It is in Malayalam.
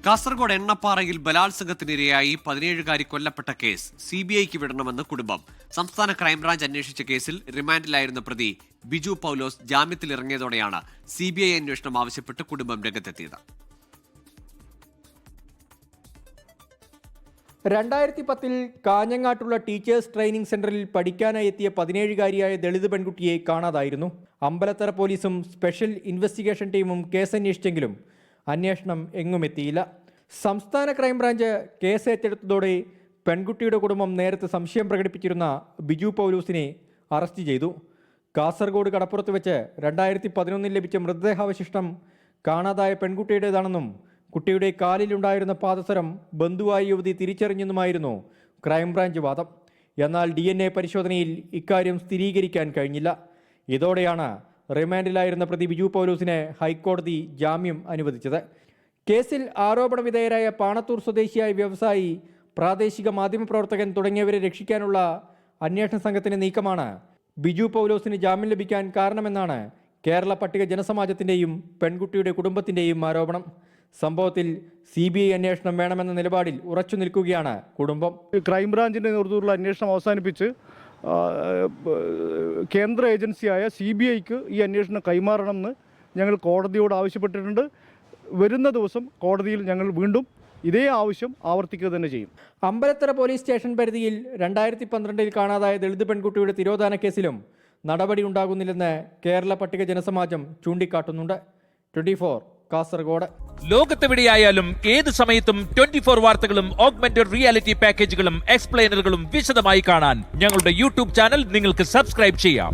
കാസർഗോഡ് എണ്ണപ്പാറയിൽ ബലാത്സംഗത്തിനിരയായി 17കാരി കൊല്ലപ്പെട്ട കേസ് CBIക്ക് വിടണമെന്ന് കുടുംബം. സംസ്ഥാന ക്രൈംബ്രാഞ്ച് അന്വേഷിച്ച കേസിൽ റിമാൻഡിലായിരുന്ന പ്രതി ബിജു പൗലോസ് ജാമ്യത്തിലിറങ്ങിയതോടെയാണ് CBI അന്വേഷണം ആവശ്യപ്പെട്ട് കുടുംബം രംഗത്തെത്തിയത്. 2010 കാഞ്ഞങ്ങാട്ടുള്ള ടീച്ചേഴ്സ് ട്രെയിനിംഗ് സെന്ററിൽ പഠിക്കാനായി എത്തിയ 17കാരിയായ ദളിത് പെൺകുട്ടിയെ കാണാതായിരുന്നു. അമ്പലത്തറ പോലീസും സ്പെഷ്യൽ ഇൻവെസ്റ്റിഗേഷൻ ടീമും കേസന്വേഷിച്ചെങ്കിലും അന്വേഷണം എങ്ങുമെത്തിയില്ല. സംസ്ഥാന ക്രൈംബ്രാഞ്ച് കേസ് ഏറ്റെടുത്തതോടെ പെൺകുട്ടിയുടെ കുടുംബം നേരത്തെ സംശയം പ്രകടിപ്പിച്ചിരുന്ന ബിജു പൗലൂസിനെ അറസ്റ്റ് ചെയ്തു. കാസർഗോഡ് കടപ്പുറത്ത് വെച്ച് 2011 ലഭിച്ച മൃതദേഹാവശിഷ്ടം കാണാതായ പെൺകുട്ടിയുടേതാണെന്നും കുട്ടിയുടെ കാലിലുണ്ടായിരുന്ന പാദസരം ബന്ധുവായ യുവതി തിരിച്ചറിഞ്ഞെന്നുമായിരുന്നു ക്രൈംബ്രാഞ്ച് വാദം. എന്നാൽ DNA പരിശോധനയിൽ ഇക്കാര്യം സ്ഥിരീകരിക്കാൻ കഴിഞ്ഞില്ല. ഇതോടെയാണ് റിമാൻഡിലായിരുന്ന പ്രതി ബിജു പൗലൂസിന് ഹൈക്കോടതി ജാമ്യം അനുവദിച്ചത്. കേസിൽ ആരോപണ വിധേയരായ പാണത്തൂർ സ്വദേശിയായ വ്യവസായി, പ്രാദേശിക മാധ്യമപ്രവർത്തകൻ തുടങ്ങിയവരെ രക്ഷിക്കാനുള്ള അന്വേഷണ സംഘത്തിന്റെ നീക്കമാണ് ബിജു പൗലോസിന് ജാമ്യം ലഭിക്കാൻ കാരണമെന്നാണ് കേരള പട്ടിക ജനസമാജത്തിന്റെയും പെൺകുട്ടിയുടെ കുടുംബത്തിന്റെയും ആരോപണം. സംഭവത്തിൽ CBI അന്വേഷണം വേണമെന്ന നിലപാടിൽ ഉറച്ചു നിൽക്കുകയാണ് കുടുംബം. ക്രൈംബ്രാഞ്ചിന്റെ നേതൃത്വത്തിലുള്ള അന്വേഷണം അവസാനിപ്പിച്ച് കേന്ദ്ര ഏജൻസിയായ CBIക്ക് ഈ അന്വേഷണം കൈമാറണമെന്ന് ഞങ്ങൾ കോടതിയോട് ആവശ്യപ്പെട്ടിട്ടുണ്ട്. വരുന്ന ദിവസം കോടതിയിൽ ഞങ്ങൾ വീണ്ടും ഇതേ ആവശ്യം ആവർത്തിക്കുക തന്നെ ചെയ്യും. അമ്പലത്തറ പോലീസ് സ്റ്റേഷൻ പരിധിയിൽ 2012 കാണാതായ ദളിത് പെൺകുട്ടിയുടെ തിരോധാന കേസിലും നടപടി ഉണ്ടാകുന്നില്ലെന്ന് കേരള പട്ടിക ജനസമാജം ചൂണ്ടിക്കാട്ടുന്നുണ്ട്. 24 കാസർഗോഡ്. ലോകത്തെവിടെയായാലും ഏത് സമയത്തും 24 വാർത്തകളും ഓഗ്മെന്റഡ് റിയാലിറ്റി പാക്കേജുകളും എക്സ്പ്ലെയിനറുകളും വിശദമായി കാണാൻ ഞങ്ങളുടെ YouTube ചാനൽ നിങ്ങൾക്ക് സബ്സ്ക്രൈബ് ചെയ്യാം.